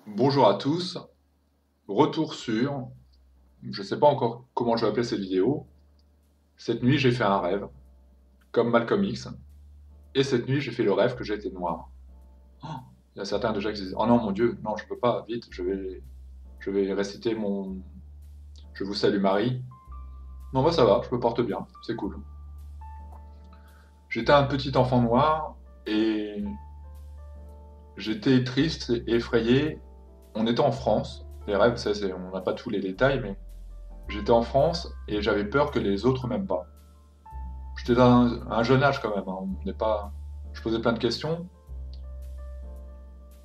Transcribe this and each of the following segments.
Bonjour à tous, retour sur, je ne sais pas encore comment je vais appeler cette vidéo. Cette nuit j'ai fait un rêve, comme Malcolm X, et cette nuit j'ai fait le rêve que j'étais noir. Oh, il y a certains déjà qui disent, oh non mon Dieu, non je peux pas, vite, je vais réciter mon Je vous salue Marie. Non bah ça va, je me porte bien, c'est cool. J'étais un petit enfant noir et j'étais triste et effrayé. On était en France, les rêves, ça, on n'a pas tous les détails, mais j'étais en France et j'avais peur que les autres m'aiment pas. J'étais à un jeune âge quand même, hein. On n'est pas... Je posais plein de questions.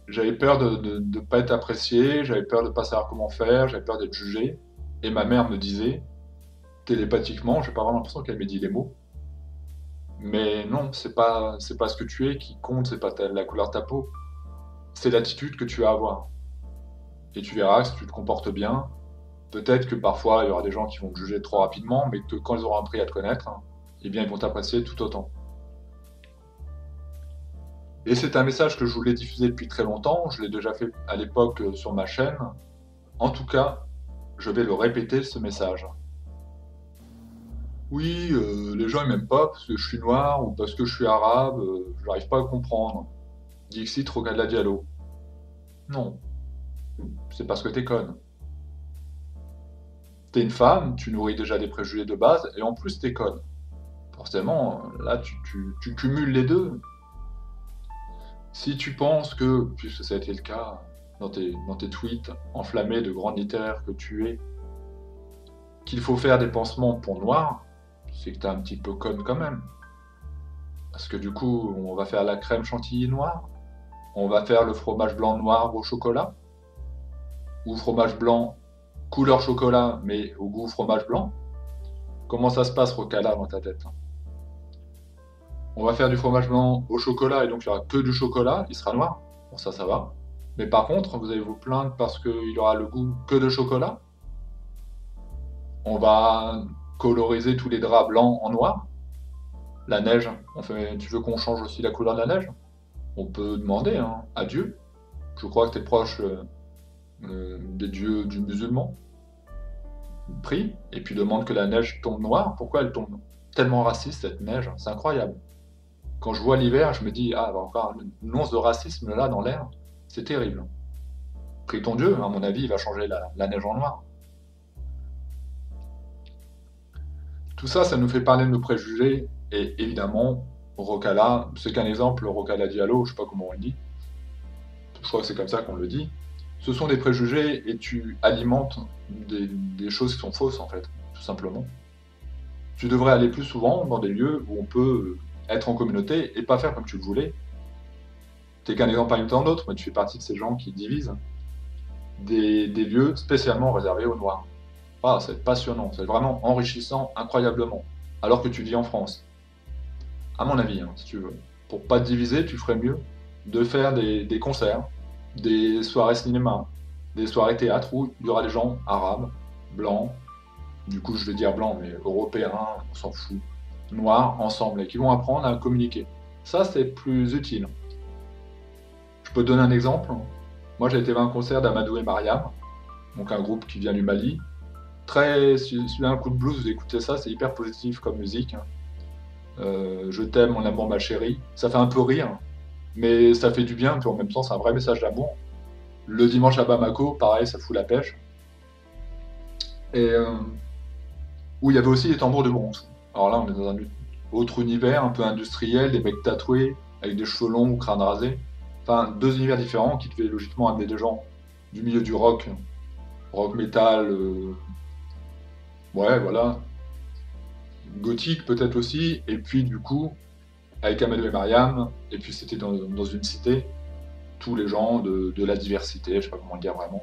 J'avais peur de ne pas être apprécié, j'avais peur de ne pas savoir comment faire, j'avais peur d'être jugé. Et ma mère me disait, télépathiquement, j'ai pas vraiment l'impression qu'elle m'ait dit les mots, mais non, c'est pas ce que tu es qui compte, c'est pas la couleur de ta peau, c'est l'attitude que tu vas avoir. Et tu verras que si tu te comportes bien, peut-être que parfois il y aura des gens qui vont te juger trop rapidement, mais que quand ils auront appris à te connaître, hein, eh bien ils vont t'apprécier tout autant. Et c'est un message que je voulais diffuser depuis très longtemps, je l'ai déjà fait à l'époque sur ma chaîne. En tout cas, je vais le répéter ce message. Oui, les gens ils m'aiment pas parce que je suis noir ou parce que je suis arabe, je n'arrive pas à comprendre. Dixit Rocala Diallo. Non, c'est parce que t'es conne. T'es une femme, tu nourris déjà des préjugés de base et en plus t'es conne. Forcément, là tu cumules les deux. Si tu penses que, puisque ça a été le cas dans tes tweets enflammés de grand littéraire que tu es, qu'il faut faire des pansements pour noirs, c'est que t'es un petit peu conne quand même. Parce que du coup, on va faire la crème chantilly noire, on va faire le fromage blanc noir au chocolat, ou fromage blanc couleur chocolat mais au goût fromage blanc. Comment ça se passe, Rocala, dans ta tête? On va faire du fromage blanc au chocolat et donc il n'y aura que du chocolat, il sera noir. Bon, ça va. Mais par contre, vous allez vous plaindre parce qu'il aura le goût que de chocolat. On va coloriser tous les draps blancs en noir. La neige, tu veux qu'on change aussi la couleur de la neige? On peut demander, hein, à Dieu. Je crois que tu es proche des dieux du musulman. Prie, et puis demande que la neige tombe noire. Pourquoi elle tombe tellement raciste, cette neige? C'est incroyable. Quand je vois l'hiver, je me dis, ah, bah, encore une once de racisme là dans l'air. C'est terrible. Prie ton Dieu, à mon avis, il va changer la neige en noir. Tout ça, ça nous fait parler de nos préjugés, et évidemment, Rocala, c'est qu'un exemple, Rocala Diallo, je sais pas comment on le dit, je crois que c'est comme ça qu'on le dit, ce sont des préjugés et tu alimentes des choses qui sont fausses en fait, tout simplement. Tu devrais aller plus souvent dans des lieux où on peut être en communauté et pas faire comme tu le voulais. T'es qu'un exemple parmi tant d'autres, mais tu fais partie de ces gens qui divisent des lieux spécialement réservés aux Noirs. Ah, c'est passionnant, c'est vraiment enrichissant incroyablement, alors que tu vis en France. À mon avis, hein, si tu veux. Pour pas te diviser, tu ferais mieux de faire des concerts, des soirées cinéma, des soirées théâtre où il y aura des gens arabes, blancs, du coup je vais dire blancs, mais européens, on s'en fout, noirs, ensemble, et qui vont apprendre à communiquer. Ça, c'est plus utile. Je peux te donner un exemple. Moi, j'ai été voir un concert d'Amadou et Mariam, donc un groupe qui vient du Mali. Très, si vous avez un coup de blues, vous écoutez ça, c'est hyper positif comme musique. Je t'aime, mon amour, ma chérie. Ça fait un peu rire, mais ça fait du bien, puis en même temps, c'est un vrai message d'amour. Le dimanche à Bamako, pareil, ça fout la pêche. Et où il y avait aussi des tambours de bronze. Alors là, on est dans un autre univers, un peu industriel, des mecs tatoués, avec des cheveux longs ou crâne rasé. Enfin, deux univers différents qui devaient logiquement amener des gens du milieu du rock, rock metal, ouais, voilà, gothique peut-être aussi, et puis du coup, avec Amadou et Mariam, et puis c'était dans une cité, tous les gens de la diversité, je sais pas comment le dire vraiment.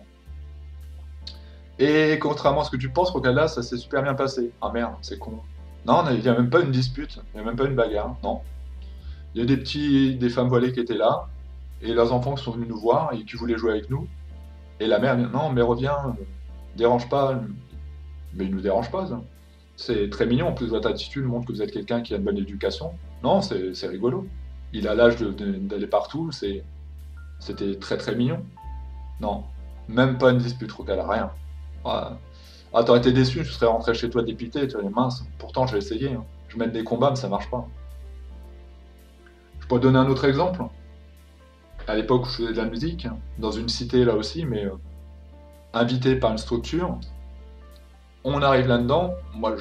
Et contrairement à ce que tu penses, Rocala, ça s'est super bien passé. Ah merde, c'est con. Non, il n'y a même pas une dispute, il n'y a même pas une bagarre, non. Il y a des femmes voilées qui étaient là, et leurs enfants qui sont venus nous voir et qui voulaient jouer avec nous. Et la mère, non, mais reviens, dérange pas. Mais il nous dérange pas, ça. C'est très mignon, en plus votre attitude montre que vous êtes quelqu'un qui a une bonne éducation. Non, c'est rigolo. Il a l'âge d'aller partout, c'était très très mignon. Non, même pas une dispute, Rocala, rien. Ah, ah, t'aurais été déçu, tu serais rentré chez toi dépité, tu vois, les minces. Pourtant, j'ai essayé, hein. Je mène des combats, mais ça marche pas. Je pourrais te donner un autre exemple. À l'époque où je faisais de la musique, dans une cité là aussi, mais invité par une structure, on arrive là-dedans. Moi,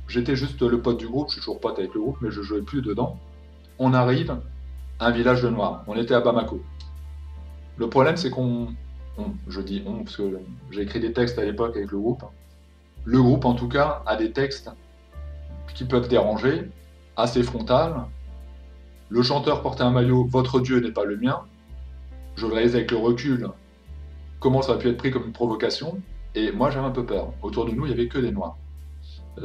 j'étais juste le pote du groupe, je suis toujours pote avec le groupe, mais je jouais plus dedans. On arrive, un village de Noirs. On était à Bamako. Le problème, c'est je dis on, parce que j'ai écrit des textes à l'époque avec le groupe. Le groupe, en tout cas, a des textes qui peuvent déranger, assez frontal. Le chanteur portait un maillot, votre Dieu n'est pas le mien. Je réalise avec le recul comment ça aurait pu être pris comme une provocation. Et moi, j'avais un peu peur. Autour de nous, il n'y avait que des noirs.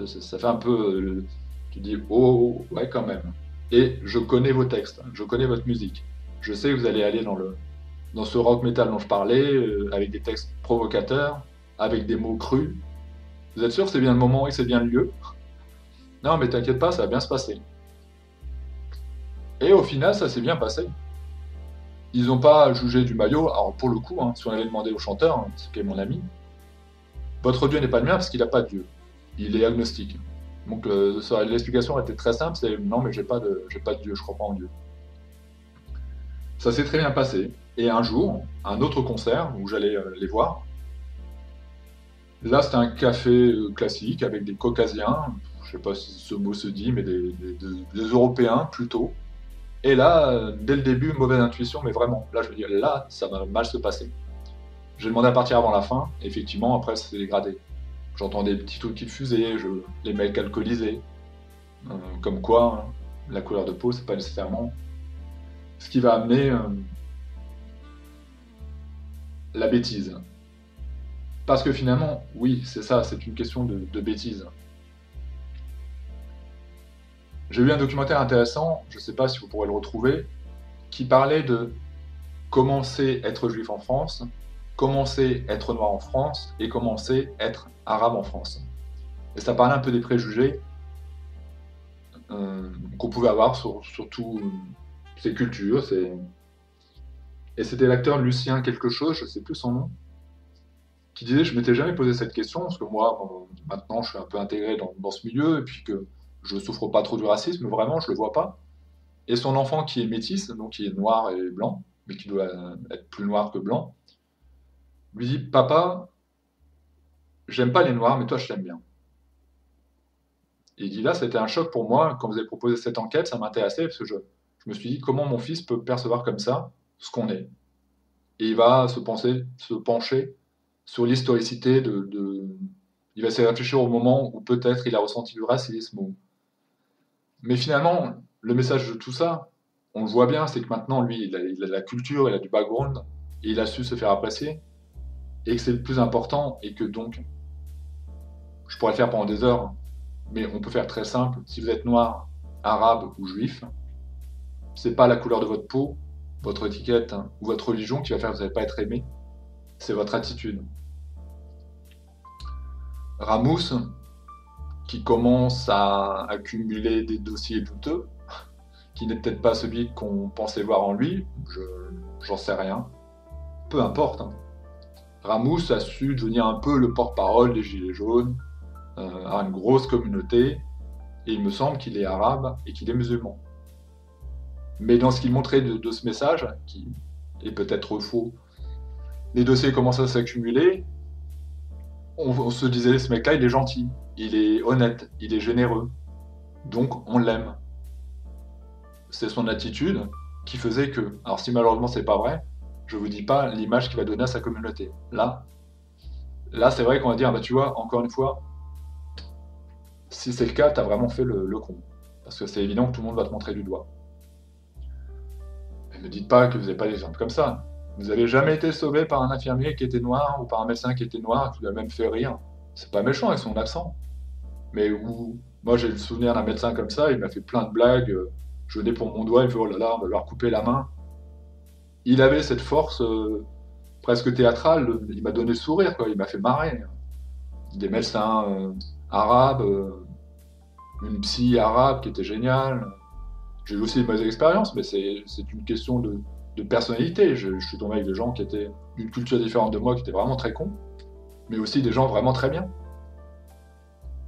Ça fait un peu. Tu dis, oh, ouais, quand même. Et je connais vos textes, je connais votre musique. Je sais que vous allez aller dans ce rock metal dont je parlais, avec des textes provocateurs, avec des mots crus. Vous êtes sûr que c'est bien le moment et que c'est bien le lieu? Non, mais t'inquiète pas, ça va bien se passer. Et au final, ça s'est bien passé. Ils n'ont pas jugé du maillot. Alors, pour le coup, hein, si on avait demandé au chanteur, hein, ce qui est mon ami, votre Dieu n'est pas le mien parce qu'il n'a pas de Dieu. Il est agnostique. Donc, l'explication était très simple, c'est non, mais j'ai pas de Dieu, je crois pas en Dieu. Ça s'est très bien passé. Et un jour, un autre concert où j'allais les voir, là, c'était un café classique avec des Caucasiens, je sais pas si ce mot se dit, mais des Européens plutôt. Et là, dès le début, mauvaise intuition, mais vraiment, là, je veux dire, là, ça va mal se passer. J'ai demandé à partir avant la fin, et effectivement, après, ça s'est dégradé. J'entends des petits trucs qui fusaient, les mecs alcoolisés, comme quoi, hein, la couleur de peau, c'est pas nécessairement ce qui va amener la bêtise. Parce que finalement, oui, c'est ça, c'est une question de bêtise. J'ai vu un documentaire intéressant, je ne sais pas si vous pourrez le retrouver, qui parlait de comment c'est être juif en France, comment c'est être noir en France et comment c'est être arabe en France. Et ça parlait un peu des préjugés qu'on pouvait avoir sur toutes ces cultures. Et c'était l'acteur Lucien quelque chose, je ne sais plus son nom, qui disait je m'étais jamais posé cette question, parce que moi, bon, maintenant, je suis un peu intégré dans ce milieu, et puis que je souffre pas trop du racisme, vraiment, je le vois pas. Et son enfant qui est métisse, donc qui est noir et blanc, mais qui doit être plus noir que blanc, lui dit papa, j'aime pas les noirs, mais toi je t'aime bien. Et il dit là, c'était un choc pour moi, quand vous avez proposé cette enquête, ça m'intéressait, parce que je me suis dit comment mon fils peut percevoir comme ça ce qu'on est. Et il va se pencher sur l'historicité il va essayer de réfléchir au moment où peut-être il a ressenti du racisme. Mais finalement, le message de tout ça, on le voit bien, c'est que maintenant, lui, il a de la culture, il a du background, et il a su se faire apprécier, et que c'est le plus important, et que donc, je pourrais le faire pendant des heures, mais on peut faire très simple. Si vous êtes noir, arabe ou juif, c'est pas la couleur de votre peau, votre étiquette, hein, ou votre religion qui va faire que vous n'allez pas être aimé, c'est votre attitude. Ramous, qui commence à accumuler des dossiers douteux, qui n'est peut-être pas celui qu'on pensait voir en lui, j'en sais rien, peu importe. Hein. Ramous a su devenir un peu le porte-parole des Gilets jaunes, a une grosse communauté, et il me semble qu'il est arabe et qu'il est musulman. Mais dans ce qu'il montrait de ce message, qui est peut-être faux, les dossiers commencent à s'accumuler, on se disait, ce mec-là, il est gentil, il est honnête, il est généreux, donc on l'aime. C'est son attitude qui faisait que, alors si malheureusement c'est pas vrai, je vous dis pas l'image qu'il va donner à sa communauté. Là c'est vrai qu'on va dire, bah tu vois, encore une fois, si c'est le cas, t'as vraiment fait le con. Parce que c'est évident que tout le monde va te montrer du doigt. Mais ne dites pas que vous n'avez pas d'exemple comme ça. Vous n'avez jamais été sauvé par un infirmier qui était noir ou par un médecin qui était noir, qui lui a même fait rire. C'est pas méchant avec son accent. Mais moi j'ai le souvenir d'un médecin comme ça, il m'a fait plein de blagues. Je venais pour mon doigt, il me fait oh là là, on va leur couper la main. Il avait cette force presque théâtrale, il m'a donné le sourire, quoi. Il m'a fait marrer. Des médecins arabes, une psy arabe qui était géniale. J'ai eu aussi de mauvaises expériences, mais c'est une question de personnalité. Je suis tombé avec des gens qui étaient d'une culture différente de moi, qui étaient vraiment très cons, mais aussi des gens vraiment très bien.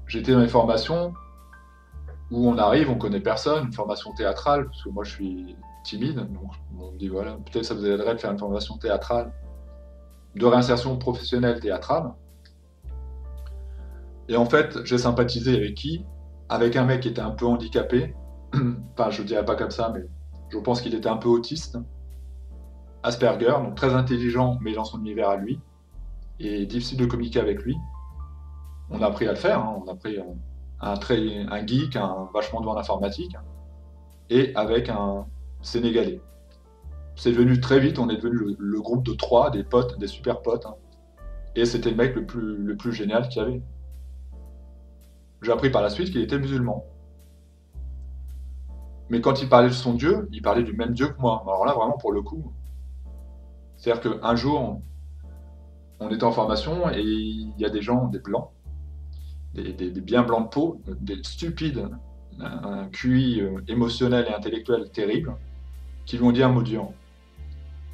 J'étais dans les formations où on arrive, on connaît personne, une formation théâtrale, parce que moi je suis timide, donc on me dit voilà, peut-être ça vous aiderait de faire une formation théâtrale, de réinsertion professionnelle théâtrale. Et en fait, j'ai sympathisé avec qui? Avec un mec qui était un peu handicapé, enfin je dirais pas comme ça, mais je pense qu'il était un peu autiste, Asperger, donc très intelligent, mais dans son univers à lui, et difficile de communiquer avec lui. On a appris à le faire, hein, on a pris un geek, un vachement doué en informatique, et avec un Sénégalais. C'est devenu très vite, on est devenu le groupe de trois, des potes, des super potes, hein, et c'était le mec le plus génial qu'il y avait. J'ai appris par la suite qu'il était musulman. Mais quand il parlait de son Dieu, il parlait du même Dieu que moi. Alors là, vraiment, pour le coup. C'est-à-dire qu'un jour, on était en formation et il y a des gens, des blancs, des bien blancs de peau, des stupides, un QI émotionnel et intellectuel terrible, qui lui ont dit un mot dur.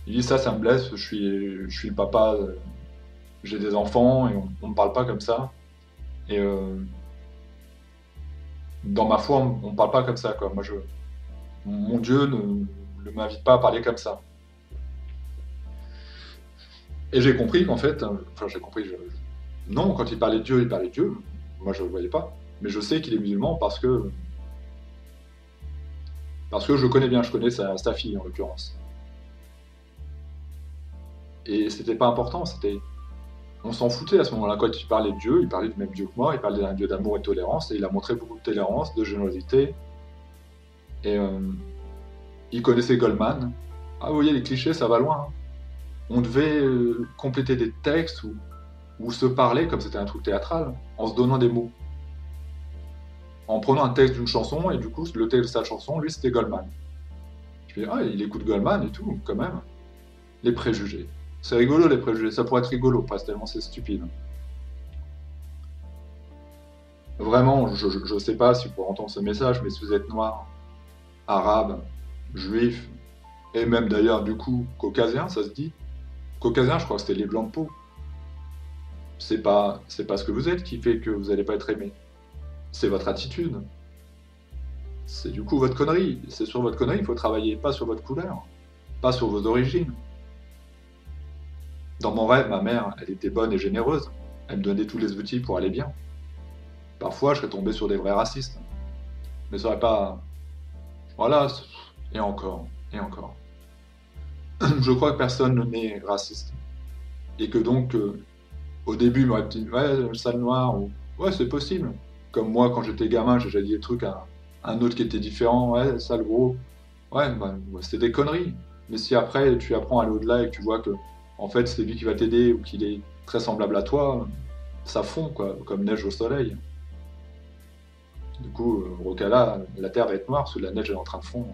Il dit ça me blesse, je suis le papa, j'ai des enfants et on ne me parle pas comme ça. Et dans ma foi, on ne me parle pas comme ça, quoi. Mon Dieu ne m'invite pas à parler comme ça. Et j'ai compris qu'en fait, enfin j'ai compris, non, quand il parlait de Dieu, il parlait de Dieu. Moi, je ne le voyais pas. Mais je sais qu'il est musulman parce que je le connais bien, je connais sa fille en l'occurrence. Et c'était pas important, on s'en foutait à ce moment-là. Quand il parlait de Dieu, il parlait du même Dieu que moi, il parlait d'un Dieu d'amour et de tolérance, et il a montré beaucoup de tolérance, de générosité. Et il connaissait Goldman. Ah, vous voyez, les clichés, ça va loin, hein. On devait compléter des textes ou se parler, comme c'était un truc théâtral, en se donnant des mots. En prenant un texte d'une chanson, et du coup, le texte de sa chanson, lui, c'était Goldman. Je me dis, ah, il écoute Goldman et tout, quand même. Les préjugés. C'est rigolo, les préjugés. Ça pourrait être rigolo, presque, tellement c'est stupide. Vraiment, je ne sais pas si vous pourrez entendre ce message, mais si vous êtes noir, arabe, juif, et même d'ailleurs, du coup, caucasien, ça se dit. Caucasien, je crois que c'était les blancs de peau. C'est pas ce que vous êtes qui fait que vous n'allez pas être aimé. C'est votre attitude. C'est du coup votre connerie. C'est sur votre connerie, il faut travailler, pas sur votre couleur, pas sur vos origines. Dans mon rêve, ma mère, elle était bonne et généreuse. Elle me donnait tous les outils pour aller bien. Parfois, je serais tombé sur des vrais racistes. Mais ça aurait pas... Voilà, et encore, et encore. Je crois que personne n'est raciste. Et que donc, au début, il m'aurait dit, ouais, sale noir, ou ouais, c'est possible. Comme moi, quand j'étais gamin, j'ai déjà dit des trucs à un autre qui était différent, ouais, sale gros. Ouais, bah, c'était des conneries. Mais si après, tu apprends à aller au-delà et que tu vois que, en fait, c'est lui qui va t'aider ou qu'il est très semblable à toi, ça fond, quoi, comme neige au soleil. Du coup, Rocala, la terre va être noire parce que la neige est en train de fondre.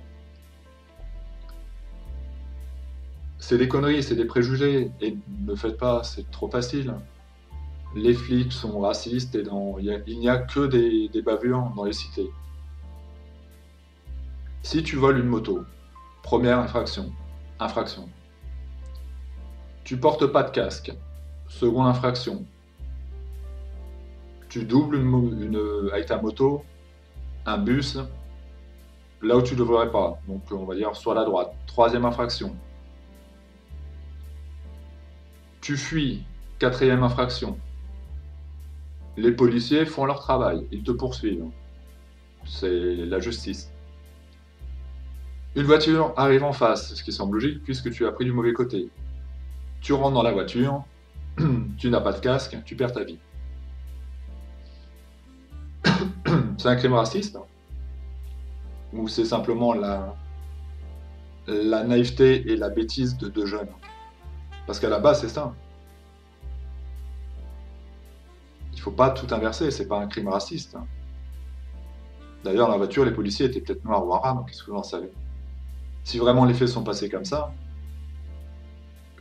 C'est des conneries, c'est des préjugés. Et ne faites pas, c'est trop facile. Les flics sont racistes et il n'y a que des bavures dans les cités. Si tu voles une moto, première infraction. Infraction. Tu portes pas de casque. Seconde infraction. Tu doubles avec ta moto un bus là où tu ne devrais pas. Donc on va dire sur la droite. Troisième infraction. Tu fuis. Quatrième infraction. Les policiers font leur travail. Ils te poursuivent. C'est la justice. Une voiture arrive en face, ce qui semble logique puisque tu as pris du mauvais côté. Tu rentres dans la voiture, tu n'as pas de casque, tu perds ta vie. C'est un crime raciste? Ou c'est simplement la naïveté et la bêtise de deux jeunes? Parce qu'à la base, c'est ça. Il faut pas tout inverser, c'est pas un crime raciste. D'ailleurs, dans la voiture, les policiers étaient peut-être noirs ou arabes, qu'est-ce que vous en savez? Si vraiment les faits sont passés comme ça,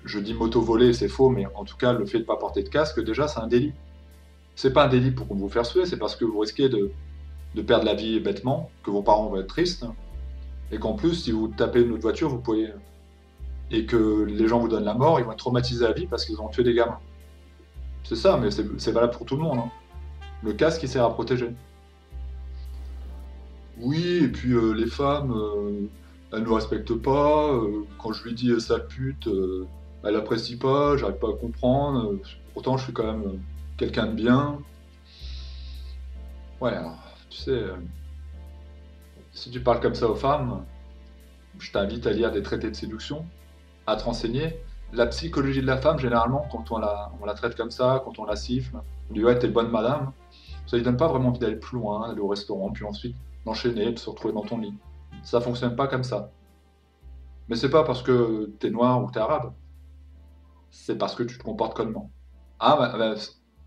je dis moto volée, c'est faux, mais en tout cas, le fait de ne pas porter de casque, déjà, c'est un délit. C'est pas un délit pour vous faire suer, c'est parce que vous risquez de perdre la vie bêtement, que vos parents vont être tristes, et qu'en plus, si vous tapez une autre voiture, vous pouvez et que les gens vous donnent la mort, ils vont être traumatisés à vie parce qu'ils ont tué des gamins. C'est ça, mais c'est valable pour tout le monde, hein. Le casque, il sert à protéger. Oui, et puis les femmes, elles ne nous respectent pas. Quand je lui dis sale pute, elle apprécie pas, j'arrive pas à comprendre. Pourtant, je suis quand même quelqu'un de bien. Ouais, alors, tu sais, si tu parles comme ça aux femmes, je t'invite à lire des traités de séduction, à te renseigner. La psychologie de la femme, généralement, quand on la traite comme ça, quand on la siffle, on dit ouais, t'es bonne madame, ça lui donne pas vraiment envie d'aller plus loin, d'aller au restaurant, puis ensuite d'enchaîner, de se retrouver dans ton lit. Ça fonctionne pas comme ça. Mais c'est pas parce que t'es noir ou t'es arabe, c'est parce que tu te comportes connement. Ah,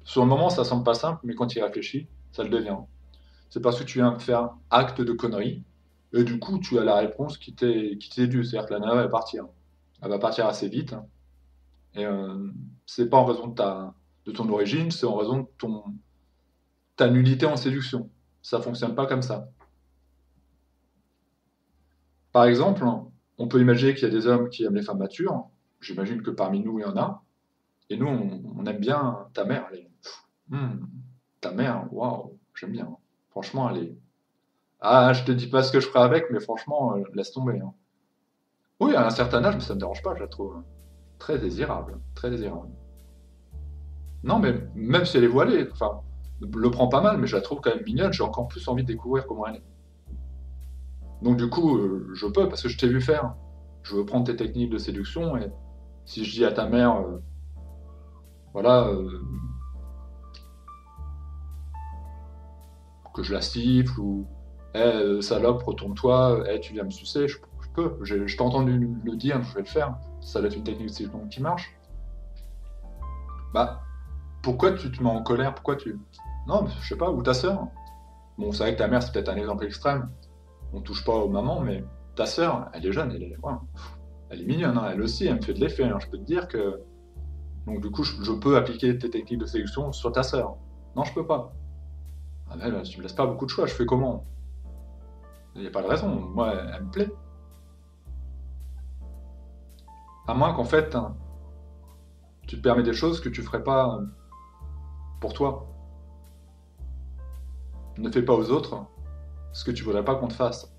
sur le moment, ça semble pas simple, mais quand tu y réfléchis, ça le devient. C'est parce que tu viens de faire acte de connerie, et du coup, tu as la réponse qui t'est due. C'est-à-dire que la nana va partir. Elle va partir assez vite, et c'est pas en raison de ton origine, c'est en raison de ta nullité en séduction. Ça fonctionne pas comme ça. Par exemple, on peut imaginer qu'il y a des hommes qui aiment les femmes matures. J'imagine que parmi nous, il y en a. Et nous, on aime bien ta mère. Hmm, ta mère, waouh, j'aime bien. Franchement, elle est. Ah, je te dis pas ce que je ferai avec, mais franchement, laisse tomber, hein. Oui, à un certain âge, mais ça me dérange pas, je la trouve très désirable, très désirable. Non, mais même si elle est voilée, enfin, le prend pas mal, mais je la trouve quand même mignonne. J'ai encore plus envie de découvrir comment elle est. Donc du coup, je peux parce que je t'ai vu faire. Je veux prendre tes techniques de séduction et si je dis à ta mère, voilà, que je la siffle ou salope, retourne-toi, tu viens me sucer, je peux. Je t'ai entendu le dire, je vais le faire. Ça doit être une technique de séduction qui marche. Bah, pourquoi tu te mets en colère? Pourquoi tu... Non, mais je sais pas, ou ta sœur. Bon, c'est vrai que ta mère, c'est peut-être un exemple extrême. On touche pas aux mamans, mais ta sœur, elle est jeune, ouais, elle est mignonne, hein, elle aussi, elle me fait de l'effet, hein. Je peux te dire que... Donc du coup, je peux appliquer tes techniques de séduction sur ta sœur. Non, je peux pas. Ah, mais là, tu me laisses pas beaucoup de choix, je fais comment? Il n'y a pas de raison, moi, elle me plaît. À moins qu'en fait, hein, tu te permets des choses que tu ferais pas pour toi. Ne fais pas aux autres ce que tu voudrais pas qu'on te fasse.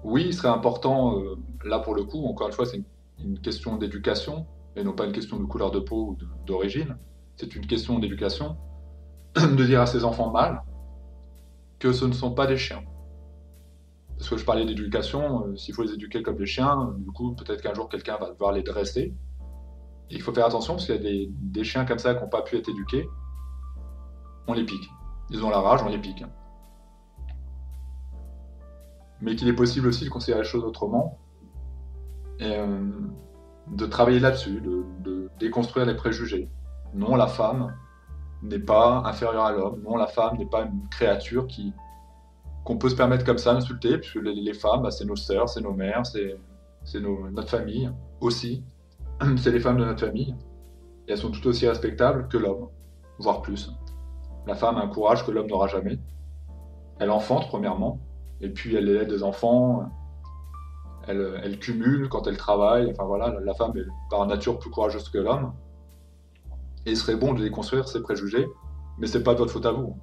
Oui, il serait important, là pour le coup, encore une fois, c'est une question d'éducation, et non pas une question de couleur de peau ou d'origine. C'est une question d'éducation, de dire à ses enfants mâles que ce ne sont pas des chiens. Parce que je parlais d'éducation, s'il faut les éduquer comme des chiens, du coup, peut-être qu'un jour quelqu'un va devoir les dresser. Et il faut faire attention parce qu'il y a des chiens comme ça qui n'ont pas pu être éduqués, on les pique. Ils ont la rage, on les pique. Mais qu'il est possible aussi de considérer les choses autrement et de travailler là-dessus, de déconstruire les préjugés. Non, la femme n'est pas inférieure à l'homme. Non, la femme n'est pas une créature qu'on peut se permettre comme ça d'insulter, puisque les femmes, bah, c'est nos sœurs, c'est nos mères, c'est notre famille aussi. C'est les femmes de notre famille. Et elles sont tout aussi respectables que l'homme, voire plus. La femme a un courage que l'homme n'aura jamais. Elle enfante, premièrement, et puis elle élève des enfants, elle cumule quand elle travaille. Enfin voilà, la femme est par nature plus courageuse que l'homme. Et il serait bon de déconstruire ces préjugés, mais c'est pas de votre faute à vous.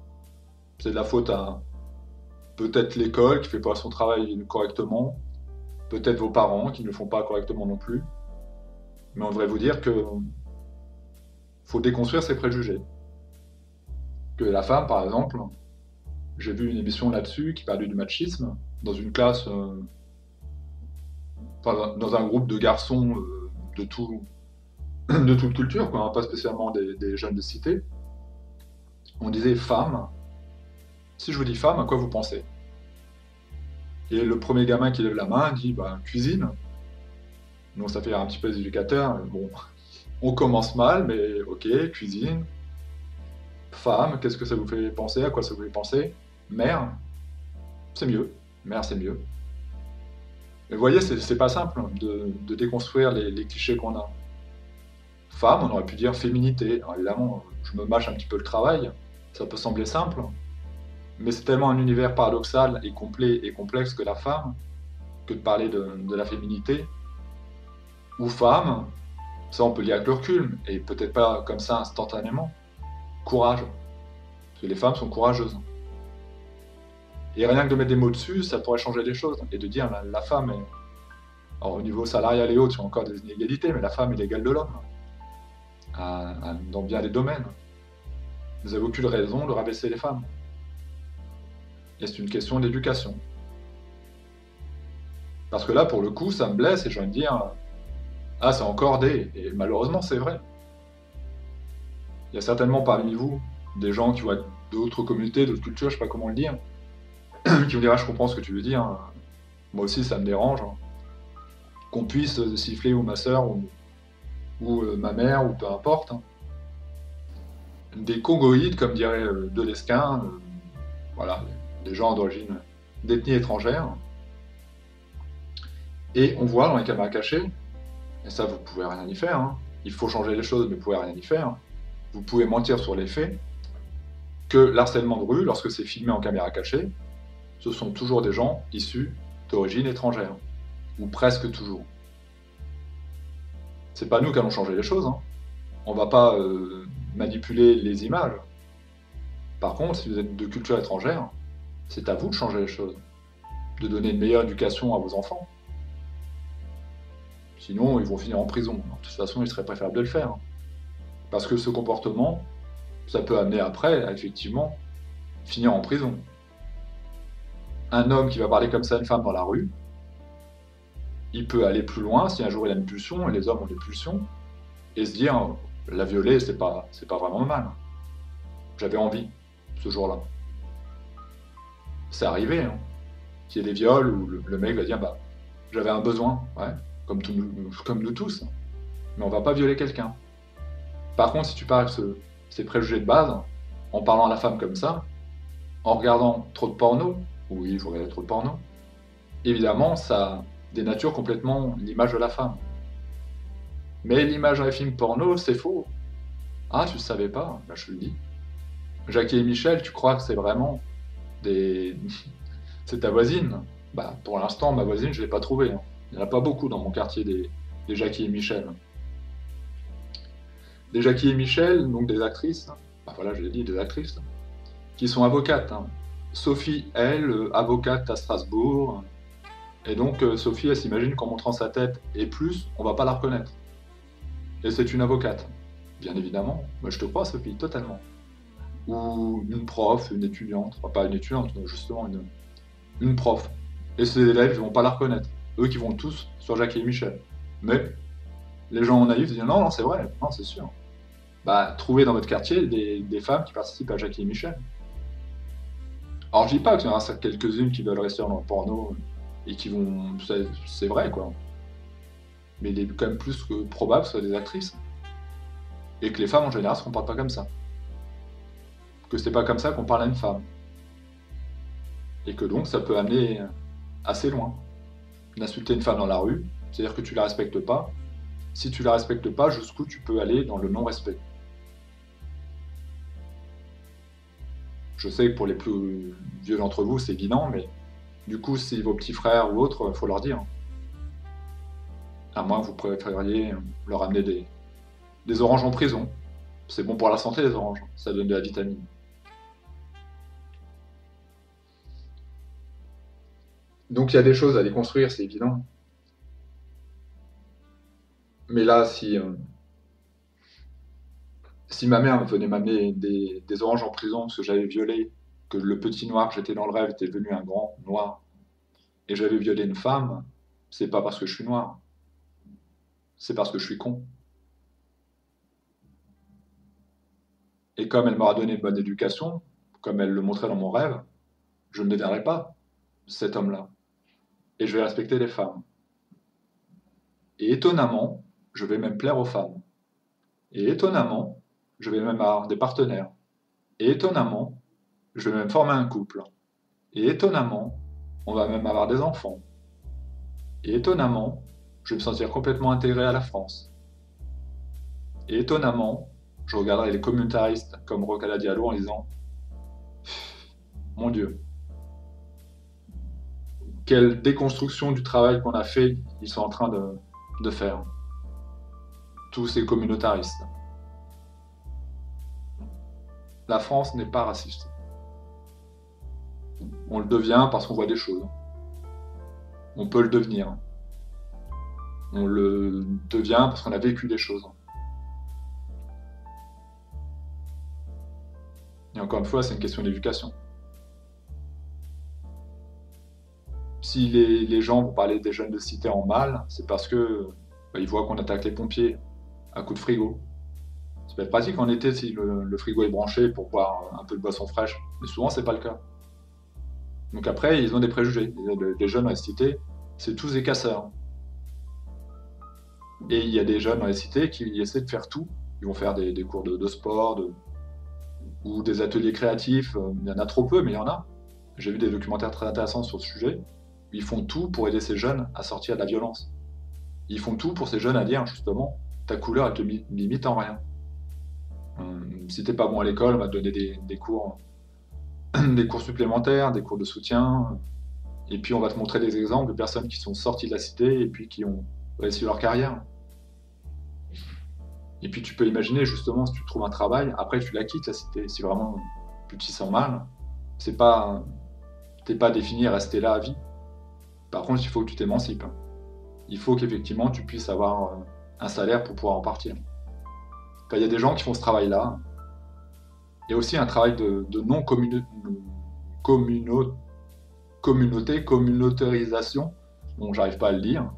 C'est de la faute à peut-être l'école qui fait pas son travail correctement, peut-être vos parents qui ne le font pas correctement non plus. Mais on devrait vous dire que faut déconstruire ces préjugés. Que la femme, par exemple, j'ai vu une émission là-dessus qui parlait du machisme dans une classe, enfin, dans un groupe de garçons de, tout, de toute culture, quoi, hein, pas spécialement des jeunes de cité. On disait femme. Si je vous dis femme, à quoi vous pensez? Et le premier gamin qui lève la main dit bah, cuisine. Donc ça fait un petit peu les éducateurs. Bon, on commence mal, mais ok, cuisine. Femme, qu'est-ce que ça vous fait penser? À quoi ça vous fait penser? Mère, c'est mieux. Mère, c'est mieux. Mais vous voyez, c'est pas simple hein, de déconstruire les clichés qu'on a. Femme, on aurait pu dire féminité. Alors évidemment, je me mâche un petit peu le travail. Ça peut sembler simple, mais c'est tellement un univers paradoxal et complet et complexe que la femme que de parler de la féminité, ou femme, ça on peut le dire avec le recul, et peut-être pas comme ça instantanément. Courage, parce que les femmes sont courageuses. Et rien que de mettre des mots dessus, ça pourrait changer les choses, et de dire la femme est... Alors, au niveau salarial et autres, il y a encore des inégalités, mais la femme est l'égale de l'homme, dans bien des domaines. Vous n'avez aucune raison de rabaisser les femmes. Et c'est une question d'éducation. Parce que là, pour le coup, ça me blesse et j'ai envie de dire, ah, c'est encore des... Et malheureusement, c'est vrai. Il y a certainement parmi vous des gens qui voient d'autres communautés, d'autres cultures, je sais pas comment le dire, qui vont dire, ah, je comprends ce que tu veux dire. Moi aussi, ça me dérange. Qu'on puisse siffler ou ma soeur ou ma mère ou peu importe. Des Congoïdes, comme dirait Delesquin, voilà, des gens d'origine d'ethnie étrangère. Et on voit dans les caméras cachées, et ça vous pouvez rien y faire, hein. Il faut changer les choses, mais vous pouvez rien y faire. Vous pouvez mentir sur les faits, que l'harcèlement de rue, lorsque c'est filmé en caméra cachée, ce sont toujours des gens issus d'origine étrangère, ou presque toujours. C'est pas nous qui allons changer les choses, hein. On va pas manipuler les images. Par contre, si vous êtes de culture étrangère, c'est à vous de changer les choses, de donner une meilleure éducation à vos enfants. Sinon, ils vont finir en prison. De toute façon, il serait préférable de le faire. Parce que ce comportement, ça peut amener après, à, effectivement, finir en prison. Un homme qui va parler comme ça à une femme dans la rue, il peut aller plus loin si un jour il a une pulsion, et les hommes ont des pulsions, et se dire, la violer, c'est pas vraiment mal. J'avais envie, ce jour-là. C'est arrivé, hein, qu'il y ait des viols où le mec va dire, bah, j'avais un besoin, ouais, comme nous tous, mais on va pas violer quelqu'un. Par contre, si tu parles de ces préjugés de base, en parlant à la femme comme ça, en regardant trop de porno, oui, je regardais trop de porno, évidemment, ça dénature complètement l'image de la femme. Mais l'image dans les films porno, c'est faux. Ah, tu ne savais pas? Bah, je te le dis. Jackie et Michel, tu crois que c'est vraiment des... c'est ta voisine? Bah, pour l'instant, ma voisine, je ne l'ai pas trouvée, hein. Il n'y en a pas beaucoup dans mon quartier des Jackie et Michel. Des Jackie et Michel, donc des actrices, bah voilà, je l'ai dit, des actrices, qui sont avocates, hein. Sophie, elle, avocate à Strasbourg, et donc Sophie, elle s'imagine qu'en montrant sa tête et plus, on va pas la reconnaître. Et c'est une avocate, bien évidemment. Moi, je te crois, Sophie, totalement. Ou une prof, une étudiante, enfin, pas une étudiante, justement une prof. Et ses élèves, ils vont pas la reconnaître. Eux qui vont tous sur Jackie et Michel. Mais les gens naïfs disent non, non, c'est vrai, non, c'est sûr. Bah, trouvez dans votre quartier des femmes qui participent à Jackie et Michel. Alors, je dis pas qu'il y en a quelques-unes qui veulent rester dans le porno et qui vont. C'est vrai, quoi. Mais il est quand même plus que probable que ce soit des actrices. Et que les femmes en général se comportent pas comme ça. Que c'est pas comme ça qu'on parle à une femme. Et que donc ça peut amener assez loin. D'insulter une femme dans la rue, c'est-à-dire que tu la respectes pas. Si tu la respectes pas, jusqu'où tu peux aller dans le non-respect. Je sais que pour les plus vieux d'entre vous, c'est évident, mais du coup, si vos petits frères ou autres, il faut leur dire. À moins que vous préfériez leur amener des oranges en prison. C'est bon pour la santé, les oranges. Ça donne de la vitamine. Donc il y a des choses à déconstruire, c'est évident. Mais là, si ma mère venait m'amener des oranges en prison parce que j'avais violé, que le petit noir que j'étais dans le rêve était devenu un grand noir, et j'avais violé une femme, c'est pas parce que je suis noir, c'est parce que je suis con. Et comme elle m'aura donné une bonne éducation, comme elle le montrait dans mon rêve, je ne deviendrai pas cet homme-là. Et je vais respecter les femmes. Et étonnamment, je vais même plaire aux femmes. Et étonnamment, je vais même avoir des partenaires. Et étonnamment, je vais même former un couple. Et étonnamment, on va même avoir des enfants. Et étonnamment, je vais me sentir complètement intégré à la France. Et étonnamment, je regarderai les communautaristes comme Rocala Diallo en disant « Mon Dieu, quelle déconstruction du travail qu'on a fait ils sont en train de faire, tous ces communautaristes. La France n'est pas raciste. On le devient parce qu'on voit des choses. On peut le devenir. On le devient parce qu'on a vécu des choses. Et encore une fois, c'est une question d'éducation. Si les gens vont parler des jeunes de cité en mal, c'est parce que ils voient qu'on attaque les pompiers à coups de frigo. Ça peut être pratique en été si le frigo est branché pour boire un peu de boisson fraîche, mais souvent c'est pas le cas. Donc après, ils ont des préjugés. Les jeunes dans les cités, c'est tous des casseurs. Et il y a des jeunes dans les cités qui essaient de faire tout. Ils vont faire des cours de sport ou des ateliers créatifs. Il y en a trop peu, mais il y en a. J'ai vu des documentaires très intéressants sur ce sujet. Ils font tout pour aider ces jeunes à sortir de la violence. Ils font tout pour ces jeunes à dire, justement, ta couleur, elle te limite en rien. Si t'es pas bon à l'école, on va te donner des cours, des cours supplémentaires, des cours de soutien. Et puis on va te montrer des exemples de personnes qui sont sorties de la cité et puis qui ont réussi leur carrière. Et puis tu peux imaginer justement si tu trouves un travail, après tu la quittes la cité. Si vraiment tu t'y sens mal, t'es pas défini à rester là à vie. Par contre, il faut que tu t'émancipes. Il faut qu'effectivement tu puisses avoir un salaire pour pouvoir en partir. Enfin, il y a des gens qui font ce travail-là. Il y a aussi un travail de communautarisation, bon, j'arrive pas à le dire,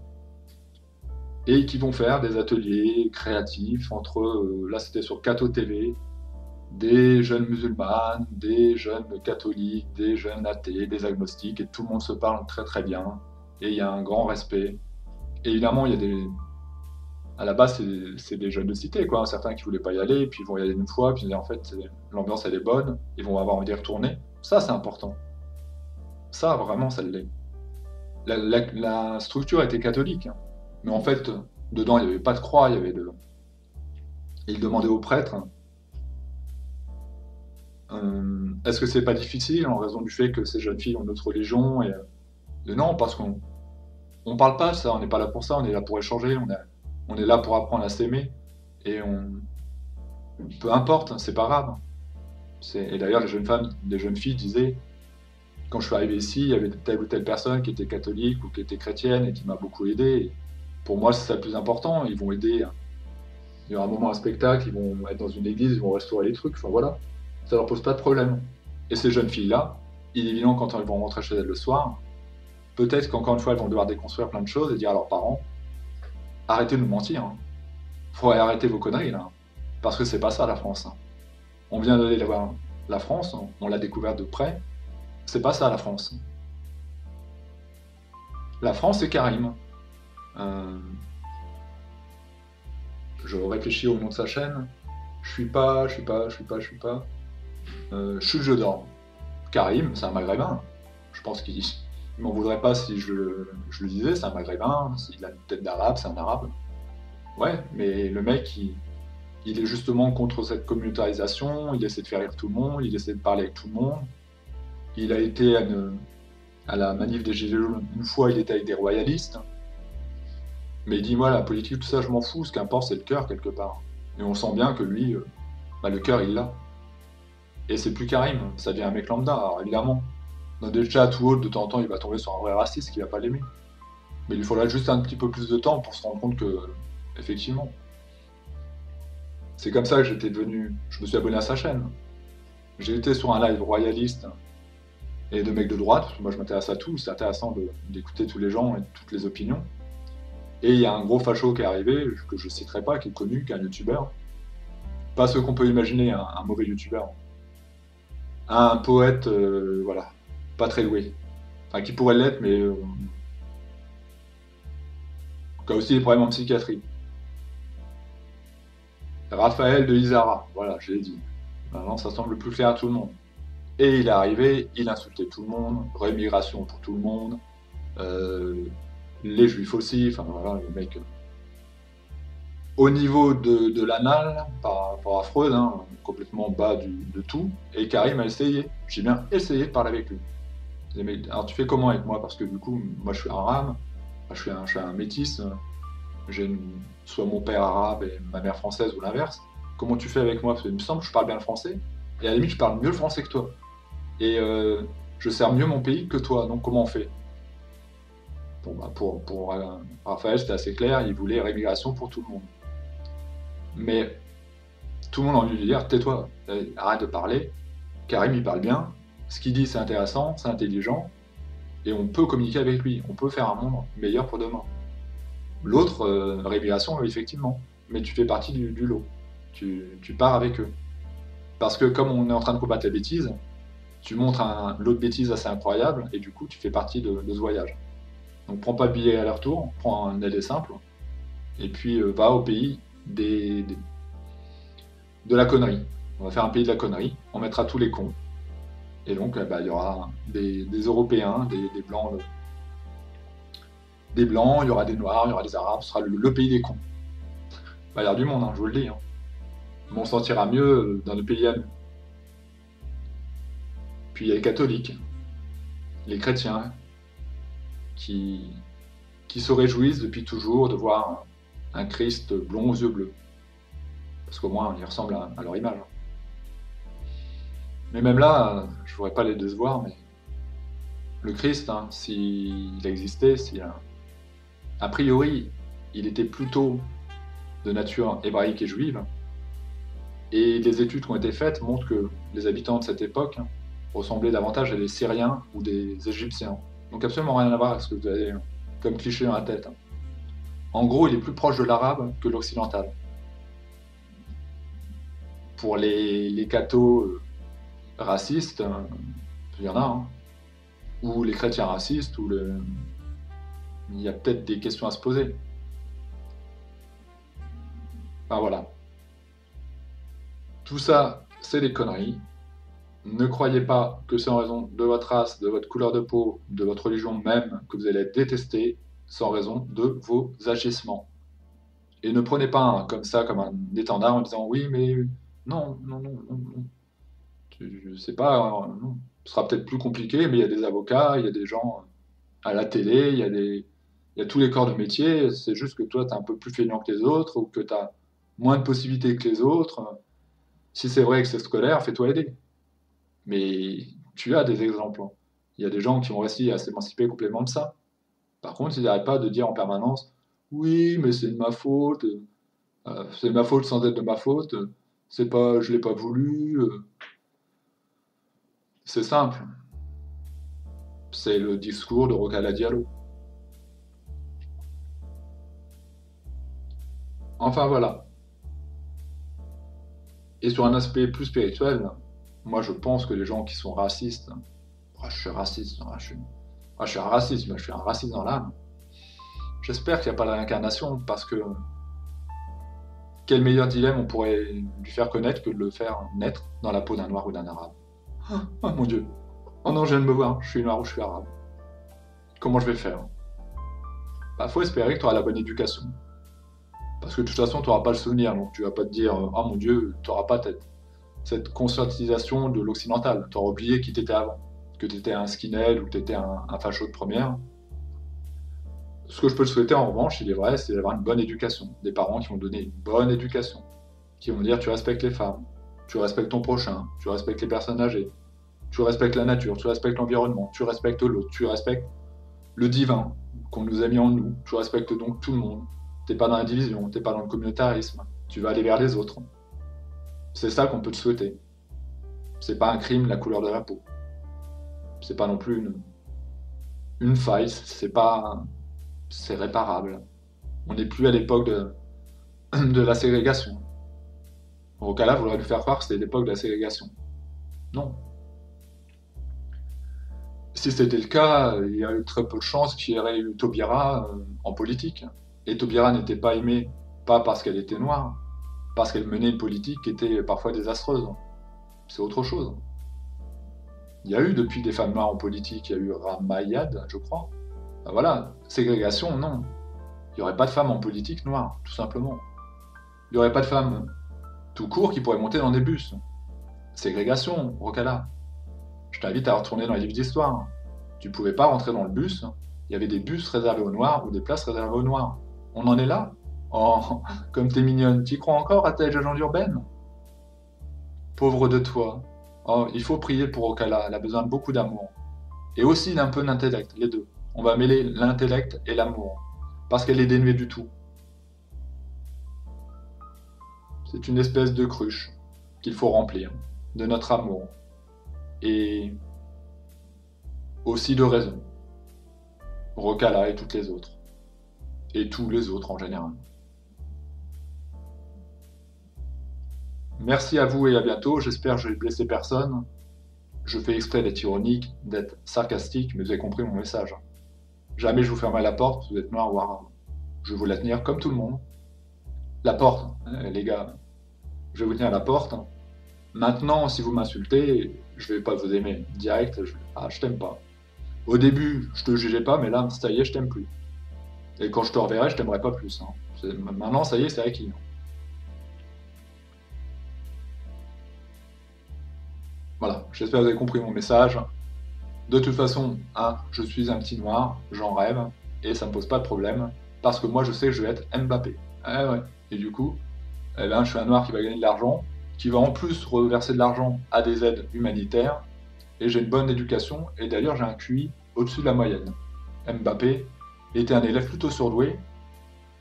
et qui vont faire des ateliers créatifs entre, là c'était sur Cato TV, des jeunes musulmanes, des jeunes catholiques, des jeunes athées, des agnostiques, et tout le monde se parle très très bien, et il y a un grand respect. Et évidemment, il y a à la base, c'est des jeunes de cité, quoi. Certains qui voulaient pas y aller, puis ils vont y aller une fois, puis ils disent en fait, l'ambiance elle est bonne, ils vont avoir envie d'y retourner. Ça, c'est important. Ça, vraiment, ça l'est. La structure était catholique, hein. Mais en fait, dedans, il n'y avait pas de croix, il y avait de. Et il demandait aux prêtres est-ce que c'est pas difficile en raison du fait que ces jeunes filles ont notre religion et non, parce qu'on parle pas de ça, on n'est pas là pour ça, on est là pour échanger, on est là pour apprendre à s'aimer. Et peu importe, hein, c'est pas grave. Et d'ailleurs, les jeunes femmes, les jeunes filles disaient quand je suis arrivé ici, il y avait telle ou telle personne qui était catholique ou qui était chrétienne et qui m'a beaucoup aidé. Et pour moi, c'est ça le plus important. Ils vont aider. Il y aura un moment, un spectacle, ils vont être dans une église, ils vont restaurer les trucs. Enfin voilà, ça leur pose pas de problème. Et ces jeunes filles-là, il est évident quand elles vont rentrer chez elles le soir, peut-être qu'encore une fois, elles vont devoir déconstruire plein de choses et dire à leurs parents arrêtez de nous mentir. Hein. Faudrait arrêter vos conneries là. Parce que c'est pas ça la France. Hein. On vient d'aller voir la France, on l'a découverte de près. C'est pas ça la France. La France, c'est Karim. Euh, je réfléchis au nom de sa chaîne. Je suis pas. Je suis le jeu d'or. Karim, c'est un maghrébin. Je pense qu'il m'en voudrait pas si je le disais, c'est un maghrébin. Il a une tête d'arabe, c'est un arabe. Ouais, mais le mec, il est justement contre cette communautarisation, il essaie de faire rire tout le monde, il essaie de parler avec tout le monde. Il a été à la manif des Gilets jaunes une fois, il était avec des royalistes. Mais il dit, moi, la politique, tout ça, je m'en fous, ce qui importe, c'est le cœur, quelque part. Et on sent bien que lui, le cœur, il l'a. Et c'est plus Karim, ça devient un mec lambda. Alors évidemment, dans des chats ou autres, de temps en temps, il va tomber sur un vrai raciste qui va pas l'aimer. Mais il lui faudra juste un petit peu plus de temps pour se rendre compte que, effectivement, c'est comme ça que je me suis abonné à sa chaîne. J'ai été sur un live royaliste et de mecs de droite, parce que moi je m'intéresse à tout, c'est intéressant d'écouter tous les gens et toutes les opinions. Et il y a un gros facho qui est arrivé, que je citerai pas, qui est connu, qui est un youtubeur. Pas ce qu'on peut imaginer, un mauvais youtubeur. Un poète, voilà, pas très doué. Enfin, qui pourrait l'être, mais qui a aussi des problèmes en psychiatrie. Raphaël de Isara, voilà, je l'ai dit. Maintenant, ça semble plus clair à tout le monde. Et il est arrivé, il insultait tout le monde, rémigration pour tout le monde, les juifs aussi, enfin voilà, le mec. Au niveau de l'anal, par rapport à Freud, complètement bas de tout, et Karim a essayé, j'ai bien essayé de parler avec lui. Alors tu fais comment avec moi? Parce que du coup, moi je suis arabe, je suis un métis, j'ai soit mon père arabe et ma mère française ou l'inverse. Comment tu fais avec moi? Parce qu'il me semble que je parle bien le français, et à la limite je parle mieux le français que toi. Et je sers mieux mon pays que toi, donc comment on fait? Bon, bah, pour Raphaël, c'était assez clair, il voulait rémigration pour tout le monde. Mais tout le monde a envie de lui dire, tais-toi, arrête de parler, Karim il parle bien, ce qu'il dit c'est intéressant, c'est intelligent, et on peut communiquer avec lui, on peut faire un monde meilleur pour demain. L'autre, révélation, effectivement, mais tu fais partie du lot, tu pars avec eux. Parce que comme on est en train de combattre la bêtise, tu montres un lot de bêtises assez incroyable, et du coup tu fais partie de ce voyage. Donc prends pas le billet à leur tour, prends un aller simple, et puis va au pays de la connerie. On va faire un pays de la connerie, on mettra tous les cons, et donc bah, il y aura des Européens, des Blancs, il y aura des Noirs, il y aura des Arabes, ce sera le pays des cons. Bah, il y aura du monde, hein, je vous le dis. Hein. Mais on s'en tirera mieux dans nos pays à nous. Puis il y a les catholiques, les chrétiens, qui, qui se réjouissent depuis toujours de voir un Christ blond aux yeux bleus. Parce qu'au moins, ils ressemblent à leur image. Mais même là, je ne voudrais pas les décevoir, mais le Christ, hein, s'il existait, a priori, il était plutôt de nature hébraïque et juive. Et les études qui ont été faites montrent que les habitants de cette époque ressemblaient davantage à des Syriens ou des Égyptiens. Donc absolument rien à voir avec ce que vous avez comme cliché dans la tête. En gros, il est plus proche de l'arabe que de l'occidental. Pour les cathos racistes, il y en a, hein. Ou les chrétiens racistes, il y a peut-être des questions à se poser. Enfin voilà. Tout ça, c'est des conneries. Ne croyez pas que c'est en raison de votre race, de votre couleur de peau, de votre religion même que vous allez être détesté, sans raison de vos agissements. Et ne prenez pas comme ça, comme un étendard en disant oui, mais non, non, non, non, non. Je sais pas, non. Ce sera peut-être plus compliqué, mais il y a des avocats, il y a des gens à la télé, il y a tous les corps de métier. C'est juste que toi, tu es un peu plus feignant que les autres ou que tu as moins de possibilités que les autres. Si c'est vrai que c'est scolaire, fais-toi aider. Mais tu as des exemples. Hein. Il y a des gens qui ont réussi à s'émanciper complètement de ça. Par contre, ils n'arrêtent pas de dire en permanence oui, mais c'est de ma faute, c'est de ma faute sans être de ma faute, c'est pas, je l'ai pas voulu. C'est simple. C'est le discours de Rocala Diallo. Enfin voilà. Et sur un aspect plus spirituel, moi je pense que les gens qui sont racistes, je suis raciste, je suis un raciste, mais je suis un raciste dans l'âme. J'espère qu'il n'y a pas de réincarnation parce que quel meilleur dilemme on pourrait lui faire connaître que de le faire naître dans la peau d'un noir ou d'un arabe. Oh mon dieu. Oh non, je viens de me voir, je suis noir ou je suis arabe. Comment je vais faire? Bah faut espérer que tu auras la bonne éducation. Parce que de toute façon, tu n'auras pas le souvenir, donc tu vas pas te dire oh mon dieu, tu n'auras pas cette conscientisation de l'occidental. Tu auras oublié qui t'étais avant. Que tu étais un skinhead ou que tu étais un facho de première. Ce que je peux te souhaiter en revanche, il est vrai, c'est d'avoir une bonne éducation. Des parents qui vont donner une bonne éducation. Qui vont dire tu respectes les femmes, tu respectes ton prochain, tu respectes les personnes âgées, tu respectes la nature, tu respectes l'environnement, tu respectes l'autre, tu respectes le divin qu'on nous a mis en nous, tu respectes donc tout le monde. T'es pas dans la division, t'es pas dans le communautarisme, tu vas aller vers les autres. C'est ça qu'on peut te souhaiter. C'est pas un crime la couleur de la peau. C'est pas non plus une faille, c'est réparable. On n'est plus à l'époque de la ségrégation. Au cas là, voudrait lui faire croire que c'était l'époque de la ségrégation. Non. Si c'était le cas, il y a eu très peu de chances qu'il y aurait eu Taubira en politique. Et Taubira n'était pas aimée, pas parce qu'elle était noire, parce qu'elle menait une politique qui était parfois désastreuse. C'est autre chose. Il y a eu depuis des femmes noires en politique, il y a eu Ramayad, je crois. Ben voilà, ségrégation, non. Il n'y aurait pas de femmes en politique noire, tout simplement. Il n'y aurait pas de femmes tout court qui pourraient monter dans des bus. Ségrégation, Rocala. Je t'invite à retourner dans les livres d'histoire. Tu pouvais pas rentrer dans le bus. Il y avait des bus réservés aux Noirs ou des places réservées aux Noirs. On en est là? Oh, comme t'es mignonne. T'y crois encore à ta légende urbaine? Pauvre de toi. Oh, il faut prier pour Ocala. Elle a besoin de beaucoup d'amour. Et aussi d'un peu d'intellect, les deux. On va mêler l'intellect et l'amour. Parce qu'elle est dénuée du tout. C'est une espèce de cruche qu'il faut remplir de notre amour. Et aussi de raison. Rocala et toutes les autres. Et tous les autres en général. Merci à vous et à bientôt. J'espère que je n'ai blessé personne. Je fais exprès d'être ironique, d'être sarcastique, mais vous avez compris mon message. Jamais je vous fermerai la porte parce que vous êtes noir ou arabe. Je vais vous la tenir comme tout le monde. La porte, les gars. Je vais vous tenir la porte. Maintenant, si vous m'insultez, je vais pas vous aimer. Direct, je t'aime pas. Au début, je te jugeais pas, mais là, ça y est, je t'aime plus. Et quand je te reverrai, je t'aimerai pas plus. Hein. Maintenant, ça y est, c'est acquis. Voilà, j'espère que vous avez compris mon message. De toute façon, hein, je suis un petit noir, j'en rêve, et ça me pose pas de problème, parce que moi je sais que je vais être Mbappé. Ah ouais. Et du coup, eh ben, je suis un noir qui va gagner de l'argent, qui va en plus reverser de l'argent à des aides humanitaires, et j'ai une bonne éducation, et d'ailleurs j'ai un QI au-dessus de la moyenne. Mbappé était un élève plutôt surdoué,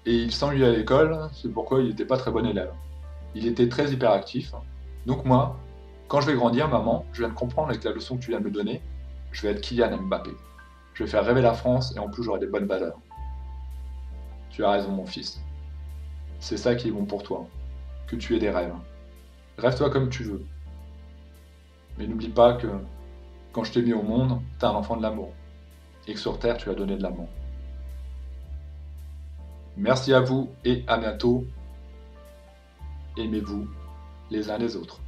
et il s'ennuyait à l'école, c'est pourquoi il n'était pas très bon élève. Il était très hyperactif. Donc moi, quand je vais grandir, maman, je viens de comprendre avec la leçon que tu viens de me donner, je vais être Kylian Mbappé. Je vais faire rêver la France et en plus j'aurai des bonnes valeurs. Tu as raison mon fils. C'est ça qui est bon pour toi, que tu aies des rêves. Rêve-toi comme tu veux. Mais n'oublie pas que quand je t'ai mis au monde, t'es un enfant de l'amour. Et que sur Terre, tu as donné de l'amour. Merci à vous et à bientôt. Aimez-vous les uns les autres.